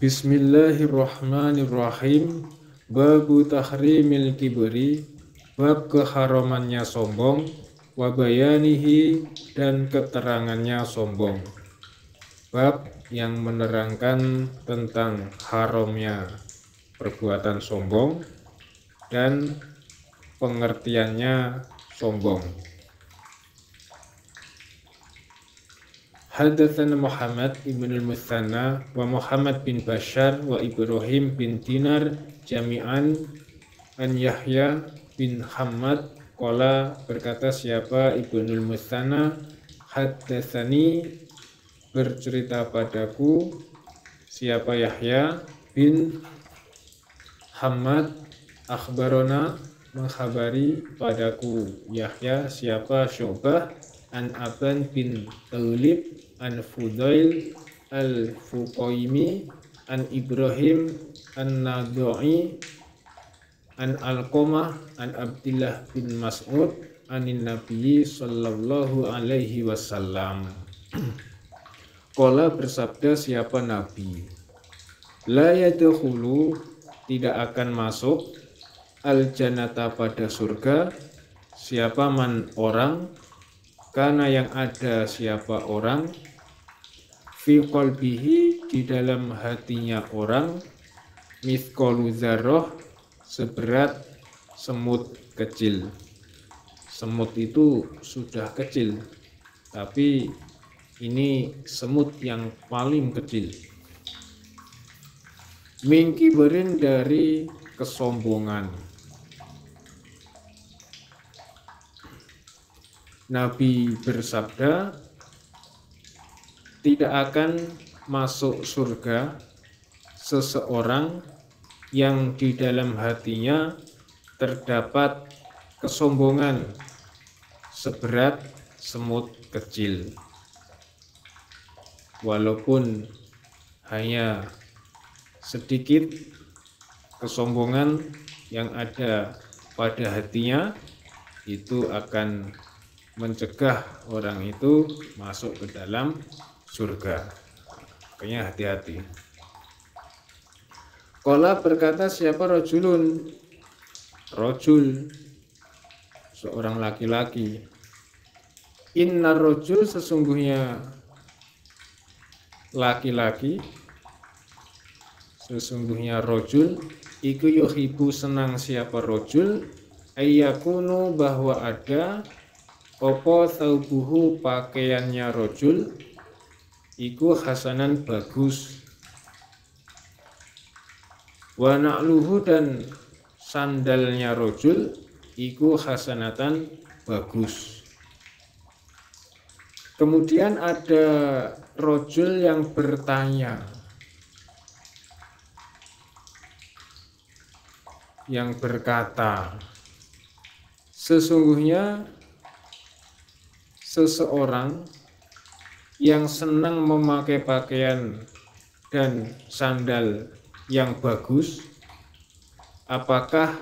Bismillahirrahmanirrahim. Babu tahrimil kibri, bab keharamannya sombong, wa bayanihi, dan keterangannya sombong. Bab yang menerangkan tentang haramnya perbuatan sombong dan pengertiannya sombong. Hadatsana Muhammad ibn al-Muthanna wa Muhammad bin Bashar wa Ibrahim bin Dinar jami'an an Yahya bin Hammad qala, berkata siapa Ibnul Muthanna, haddatsani, bercerita padaku siapa Yahya bin Hammad, akhbarona, mengkhabari padaku Yahya siapa Syu'bah an Aban bin Taulib an Fudail al-Fuqaimi an Ibrahim an-Nadha'i an Alqamah an Abdullah bin Mas'ud anin Nabi sallallahu alaihi wasallam. Qala, bersabda siapa Nabi, la yadkhulu, tidak akan masuk, al-jannata, pada surga, siapa man, orang, karena yang ada siapa orang, fi qalbihi, di dalam hatinya orang, mithqalu dzarrah, seberat semut kecil. Semut itu sudah kecil, tapi ini semut yang paling kecil. Min kibarin, dari kesombongan. Nabi bersabda, tidak akan masuk surga seseorang yang di dalam hatinya terdapat kesombongan seberat semut kecil. Walaupun hanya sedikit kesombongan yang ada pada hatinya, itu akan mencegah orang itu masuk ke dalam surga. Makanya hati-hati. Qala, berkata siapa rajulun, rajul, seorang laki-laki. Inna rajul, sesungguhnya laki-laki, sesungguhnya rajul, iku yuhibbu, senang siapa rajul, ayyakunu, bahwa ada, opo thawbuhu, pakaiannya rajul, iku hasanan, bagus, wa na'luhu, dan sandalnya rajul, iku hasanatan, bagus. Kemudian ada rajul yang bertanya, yang berkata, sesungguhnya seseorang yang senang memakai pakaian dan sandal yang bagus, apakah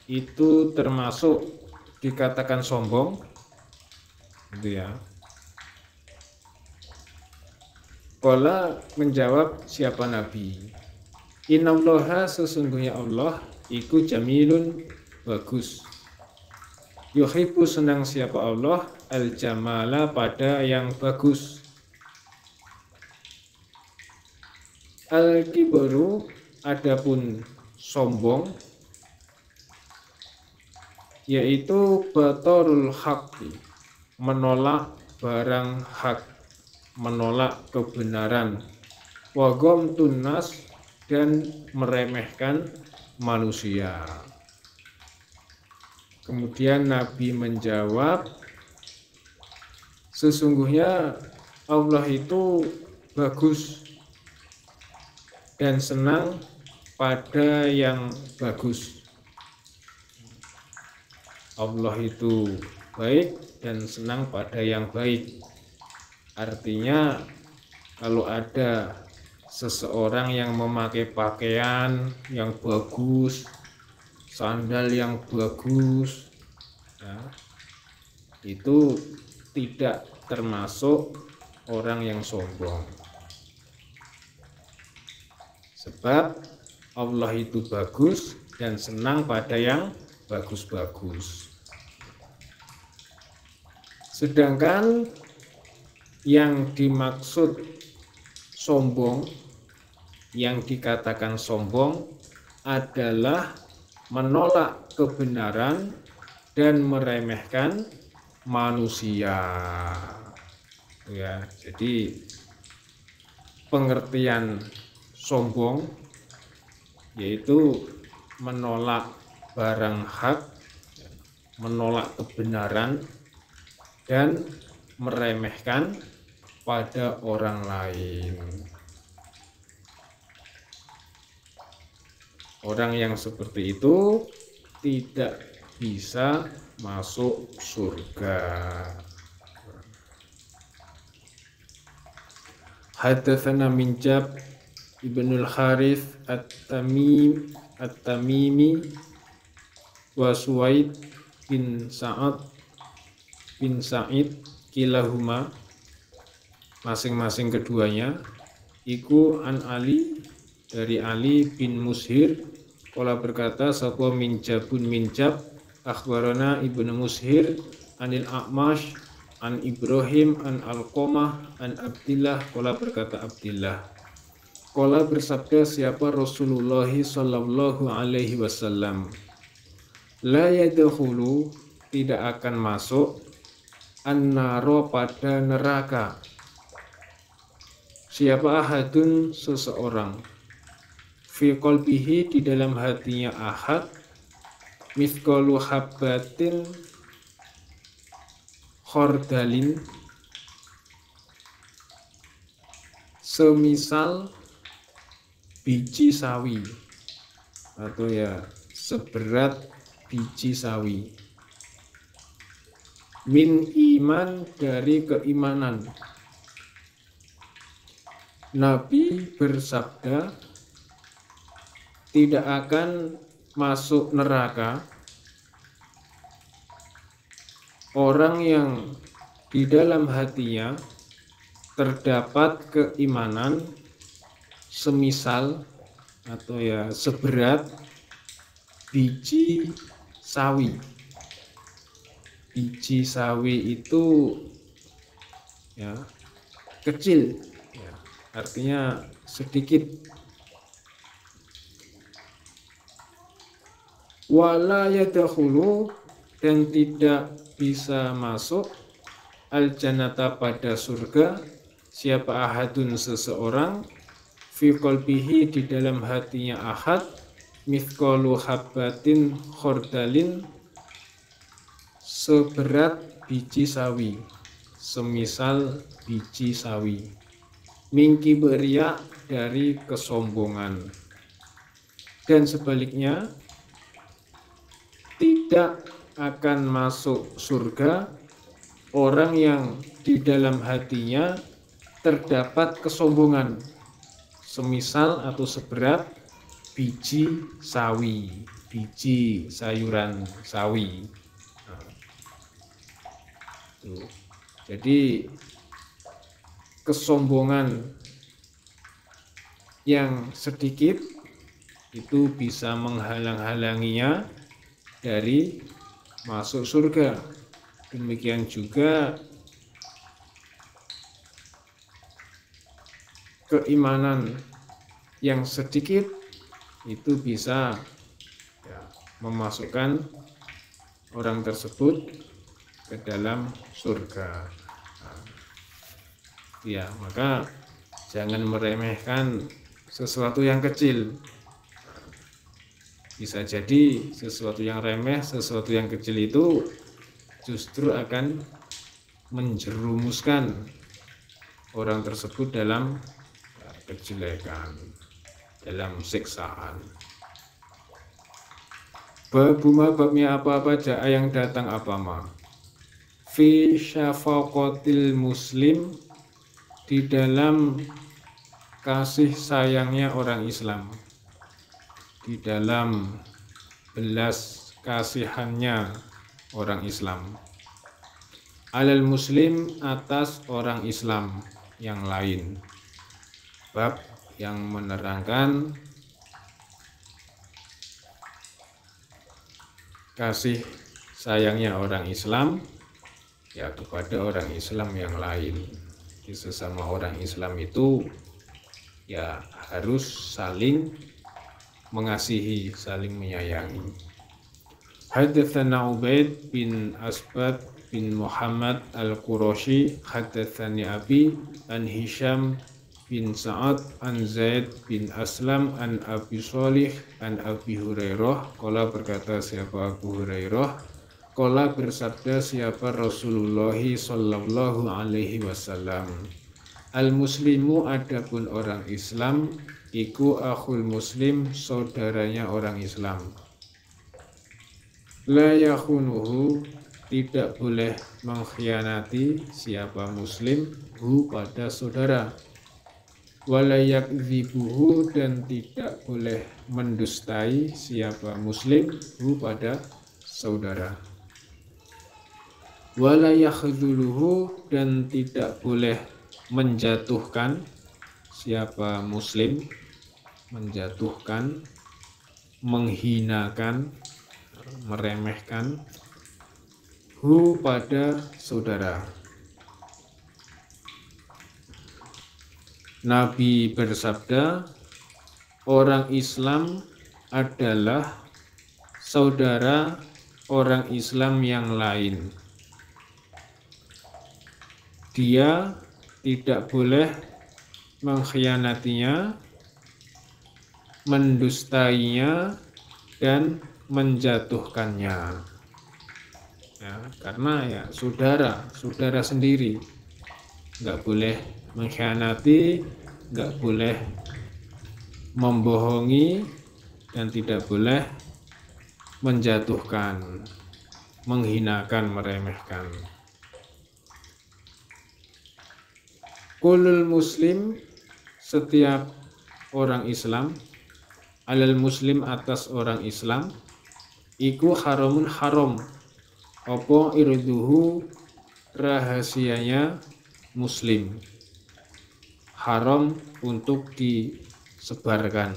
itu termasuk dikatakan sombong? Gitu ya. Qala, menjawab siapa Nabi, innallaha, sesungguhnya Allah, iku jamilun, bagus, yuhibbu, senang siapa Allah, al-jamala, pada yang bagus. Al-kibru, adapun sombong, yaitu batarul haqqi, menolak barang hak, menolak kebenaran, wa ghamtun nas, dan meremehkan manusia. Kemudian Nabi menjawab, sesungguhnya Allah itu bagus dan senang pada yang bagus. Allah itu baik dan senang pada yang baik. Artinya kalau ada seseorang yang memakai pakaian yang bagus, sandal yang bagus, ya, itu tidak termasuk orang yang sombong. Sebab Allah itu bagus dan senang pada yang bagus-bagus. Sedangkan yang dimaksud sombong, yang dikatakan sombong adalah menolak kebenaran dan meremehkan manusia. Ya, jadi pengertian sombong yaitu menolak barang hak, menolak kebenaran, dan meremehkan pada orang lain. Orang yang seperti itu tidak bisa masuk surga. Hadatsana Minjab Ibnul Harith At-Tamimi wa Suwaid bin Sa'id kilahuma, masing-masing keduanya, iku an Ali, dari Ali bin Mushir, qala berkata sapa Minjab akhbarana Ibnu Mushir anil A'mash an Ibrahim an Alqamah an Abdillah, qala berkata Abdillah, qala bersabda siapa Rasulullah sallallahu alaihi wasallam, la yadkhulu, tidak akan masuk, an-naro, pada neraka, siapa ahadun, seseorang, fi qalbihi, di dalam hatinya ahad, mithqalu habbatin khordalin, semisal biji sawi, atau ya seberat biji sawi, min iman, dari keimanan. Nabi bersabda, tidak akan masuk neraka orang yang di dalam hatinya terdapat keimanan semisal atau ya seberat biji sawi. Biji sawi itu ya kecil, ya, artinya sedikit. Wala yadkhulu, dan tidak bisa masuk, al-jannata, pada surga, siapa ahadun, seseorang, fi qalbihi, di dalam hatinya ahad, mithqalu habbatin khordalin, seberat biji sawi, semisal biji sawi, mingki beria, dari kesombongan. Dan sebaliknya, tidak akan masuk surga orang yang di dalam hatinya terdapat kesombongan semisal atau seberat biji sawi, biji sayuran sawi. Jadi kesombongan yang sedikit itu bisa menghalang-halanginya dari masuk surga. Demikian juga keimanan yang sedikit itu bisa ya, memasukkan orang tersebut ke dalam surga. Ya, maka jangan meremehkan sesuatu yang kecil. Bisa jadi sesuatu yang remeh, sesuatu yang kecil itu justru akan menjerumuskan orang tersebut dalam kejelekan, dalam siksaan. Babuma, babnya apa-apa, ja'a, yang datang apa ma, fi syafaqatil muslim, di dalam kasih sayangnya orang Islam, di dalam belas kasihannya orang Islam, alal muslim, atas orang Islam yang lain. Bab yang menerangkan kasih sayangnya orang Islam ya kepada orang Islam yang lain. Di sesama orang Islam itu ya harus saling mengasihi, saling menyayangi. Haddatsana Ubaid bin Asbad bin Muhammad al-Qurashi haddatsani Abi an Hisham bin Sa'ad an Zaid bin Aslam an Abi Shalih an Abi Hurairah qala berkata siapa Abu Hurairah qala bersabda siapa Rasulullah sallallahu alaihi wasallam al-muslimu adapun orang Islam iku akhul muslim saudaranya orang Islam la yakhunuhu tidak boleh mengkhianati siapa muslim hu pada saudara wala yakdzibuhu dan tidak boleh mendustai siapa muslim hu pada saudara wala yakhdhuluhu dan tidak boleh menjatuhkan siapa muslim menjatuhkan menghinakan meremehkan hu pada saudara. Nabi bersabda, orang Islam adalah saudara orang Islam yang lain. Dia tidak boleh mengkhianatinya, mendustainya, dan menjatuhkannya. Ya, karena ya saudara sendiri, nggak boleh mengkhianati, nggak boleh membohongi, dan tidak boleh menjatuhkan, menghinakan, meremehkan. Kulul muslim setiap orang Islam alal muslim atas orang Islam iku haramun haram apa irduhu rahasianya muslim haram untuk disebarkan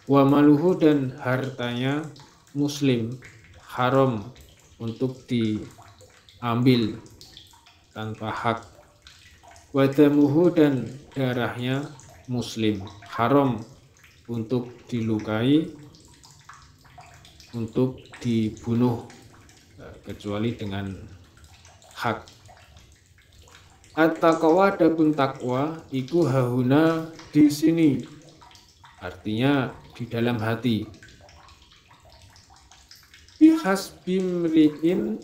wa maluhu dan hartanya muslim haram untuk diambil tanpa hak wadamuhu dan darahnya muslim haram untuk dilukai untuk dibunuh kecuali dengan hak. At-taqwa adapun takwa iku hahuna di sini artinya di dalam hati. Bihasbimri'in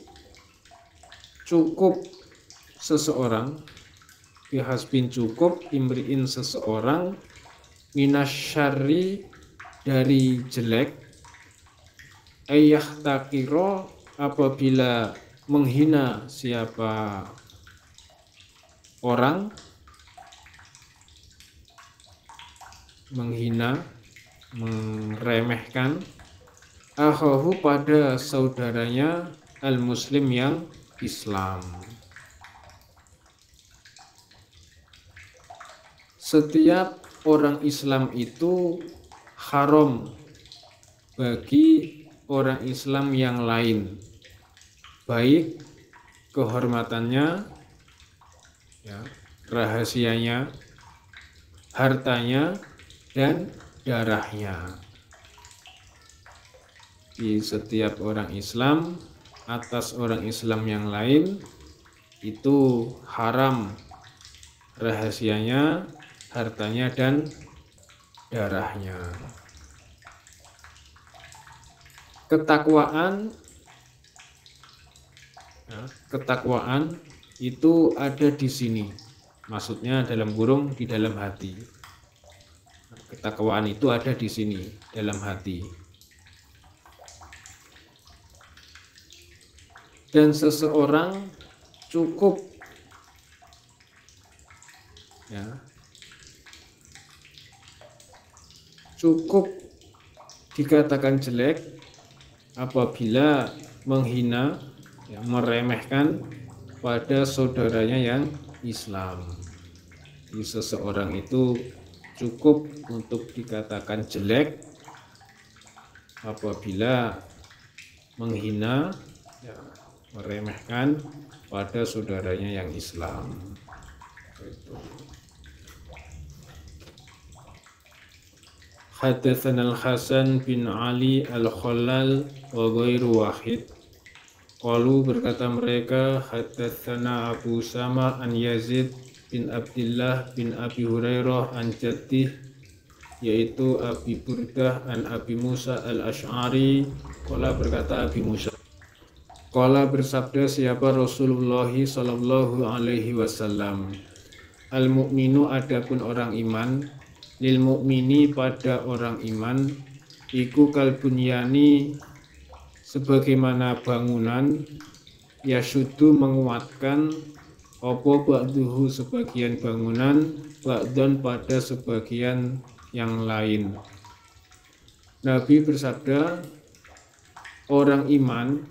cukup seseorang bihasbin cukup imri'in seseorang minasyarri dari jelek ayah takiro apabila menghina siapa orang menghina meremehkan akhahu pada saudaranya al-muslim yang Islam. Setiap orang Islam itu haram bagi orang Islam yang lain, baik kehormatannya, ya, rahasianya, hartanya, dan darahnya. Di setiap orang Islam atas orang Islam yang lain itu haram rahasianya, hartanya, dan darahnya. Ketakwaan, ya, ketakwaan itu ada di sini, maksudnya dalam kurung di dalam hati. Ketakwaan itu ada di sini dalam hati. Dan seseorang cukup, ya, cukup dikatakan jelek apabila menghina, ya, meremehkan pada saudaranya yang Islam. Jadi seseorang itu cukup untuk dikatakan jelek apabila menghina, ya, meremehkan pada saudaranya yang Islam. Haddatsana Al-Hasan bin Ali Al-Khallal wa ghairu wahid. Qalu berkata mereka, haddatsana Abu Sama an Yazid bin Abdullah bin Abi Hurairah an jaddih, yaitu Abi Burdah an Abi Musa al-Ash'ari. Qala berkata Abi Musa, qala bersabda siapa Rasulullah sallallahu alaihi wasallam, al mu'minu adapun orang iman, lil mu'mini pada orang iman, iku kal bunyani sebagaimana bangunan, yasudu menguatkan, opo ba'duhu sebagian bangunan, ba'don pada sebagian yang lain. Nabi bersabda, orang iman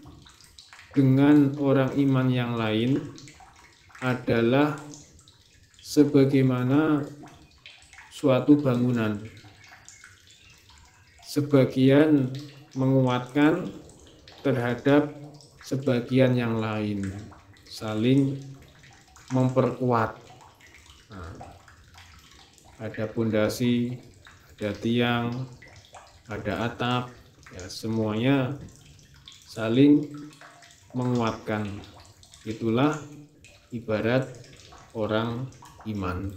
dengan orang iman yang lain adalah sebagaimana suatu bangunan. Sebagian menguatkan terhadap sebagian yang lain, saling memperkuat. Ada pondasi, ada tiang, ada atap, ya semuanya saling menguatkan. Itulah ibarat orang iman.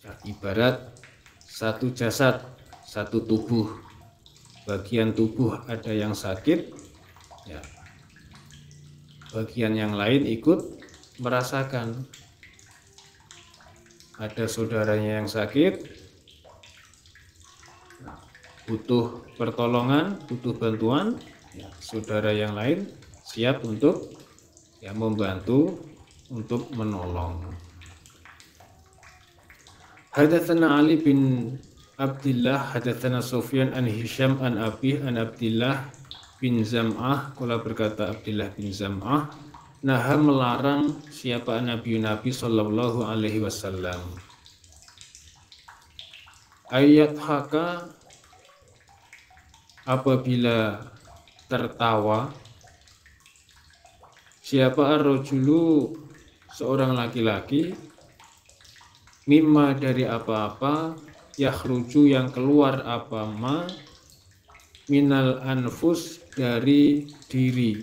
Ya, ibarat satu jasad, satu tubuh. Bagian tubuh ada yang sakit, ya, bagian yang lain ikut merasakan. Ada saudaranya yang sakit, butuh pertolongan, butuh bantuan, ya, saudara yang lain siap untuk, ya, membantu untuk menolong. Hadatsana Ali bin Abdullah hadatsana Sufyan an Hisham an Abi an Abdullah bin Zam'ah. Qala berkata Abdullah bin Zam'ah, naha melarang siapa Nabi sallallahu alaihi wasallam, ayat haka apabila tertawa, siapa ar-rajulu seorang laki-laki, mimma dari apa-apa, yakhruju yang keluar apa ma, minal anfus dari diri.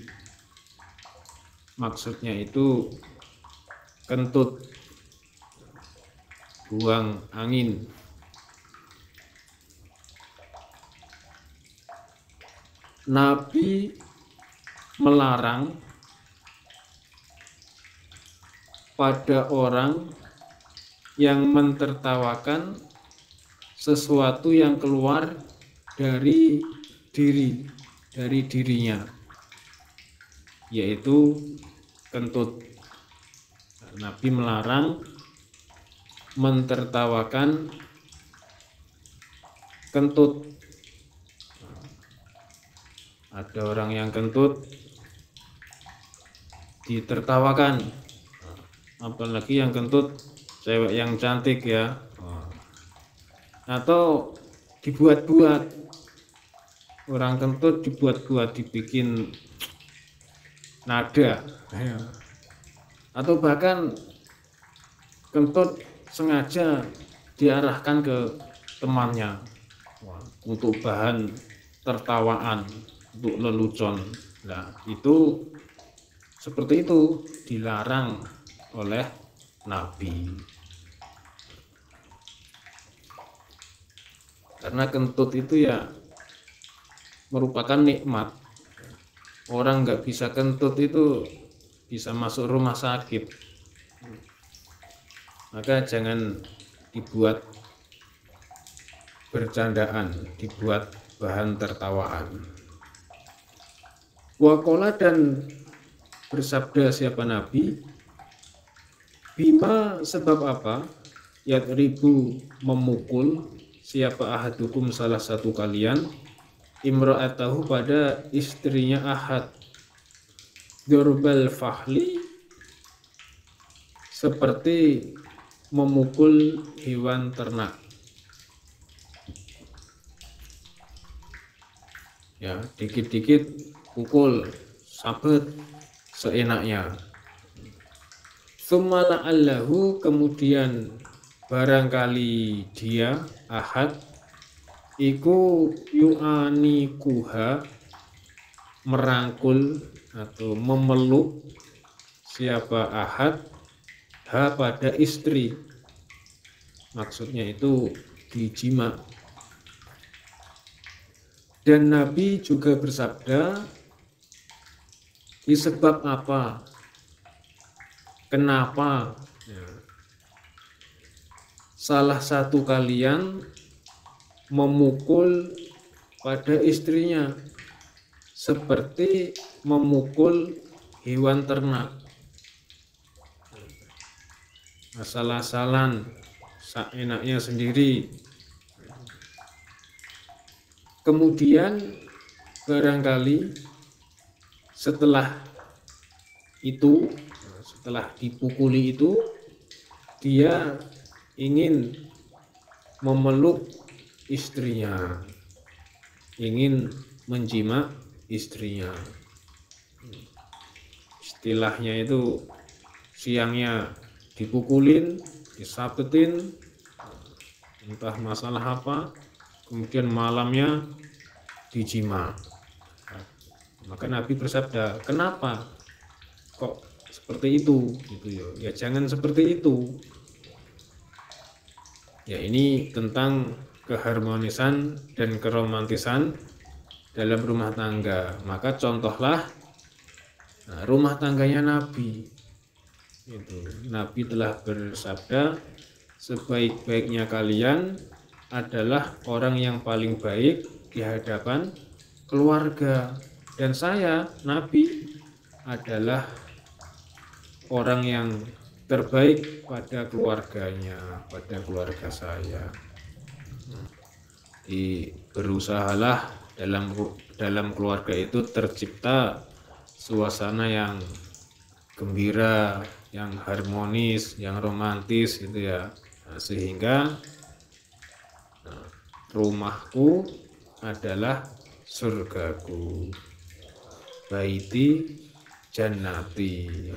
Maksudnya itu kentut, buang angin. Nabi melarang pada orang yang mentertawakan sesuatu yang keluar dari diri, dari dirinya, yaitu kentut. Nabi melarang mentertawakan kentut. Ada orang yang kentut ditertawakan, apalagi yang kentut cewek yang cantik, ya, atau dibuat-buat. Orang kentut dibuat-buat, dibikin nada, atau bahkan kentut sengaja diarahkan ke temannya untuk bahan tertawaan, untuk lelucon. Nah, itu seperti itu dilarang oleh Nabi. Karena kentut itu ya merupakan nikmat. Orang nggak bisa kentut itu bisa masuk rumah sakit. Maka jangan dibuat bercandaan, dibuat bahan tertawaan. Waqala dan bersabda siapa Nabi, bima sebab apa, yadribu memukul siapa ahadukum salah satu kalian, imra'atahu pada istrinya ahad, durbal fahli seperti memukul hewan ternak. Ya, dikit-dikit pukul, sabet seenaknya. Tsumma la'allahu, kemudian barangkali dia ahad iku yu'anikuha, merangkul atau memeluk siapa ahad ha pada istri, maksudnya itu dijima. Dan Nabi juga bersabda, disebab apa, kenapa salah satu kalian memukul pada istrinya seperti memukul hewan ternak, asal-asalan seenaknya sendiri. Kemudian barangkali setelah itu, setelah dipukuli itu, dia ingin memeluk istrinya, ingin menjima istrinya. Istilahnya itu siangnya dipukulin, disabetin, entah masalah apa, kemudian malamnya dijima. Maka Nabi bersabda, kenapa kok seperti itu gitu ya. Ya jangan seperti itu. Ya ini tentang keharmonisan dan keromantisan dalam rumah tangga. Maka contohlah rumah tangganya Nabi. Itu Nabi telah bersabda, sebaik-baiknya kalian adalah orang yang paling baik di hadapan keluarga. Dan saya, Nabi, adalah orang yang terbaik pada keluarganya, pada keluarga saya. Berusahalah dalam keluarga itu tercipta suasana yang gembira, yang harmonis, yang romantis gitu ya. Sehingga rumahku adalah surgaku, baiti jannati.